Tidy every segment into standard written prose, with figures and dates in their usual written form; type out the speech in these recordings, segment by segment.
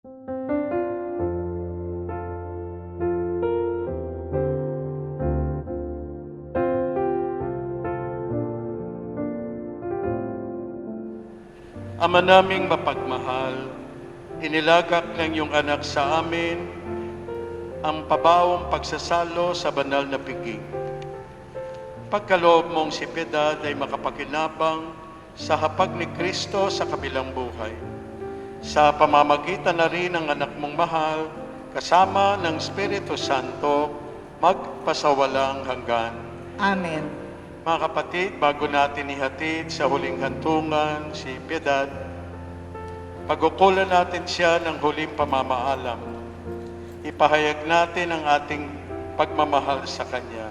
Ama naming mapagmahal, inilagak ng iyong anak sa amin ang pabawong pagsasalo sa banal na piging. Pagkaloob mong si Piedad ay makapakinabang sa hapag ni Kristo sa kabilang buhay. Sa pamamagitan na rin ng anak mong mahal, kasama ng Espiritu Santo, magpasawalang hanggan. Amen. Mga kapatid, bago natin ihatid sa huling hantungan si Piedad, pag-ukulan natin siya ng huling pamamaalam. Ipahayag natin ang ating pagmamahal sa Kanya.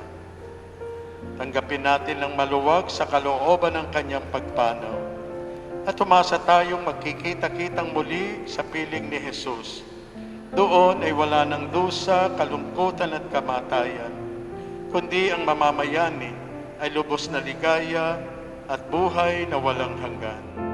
Tanggapin natin ng maluwag sa kalooban ng Kanyang pagpanaw. At umasa tayong magkikita-kitang muli sa piling ni Jesus. Doon ay wala ng dusa, kalungkutan at kamatayan, kundi ang mamamayani ay lubos na ligaya at buhay na walang hanggan.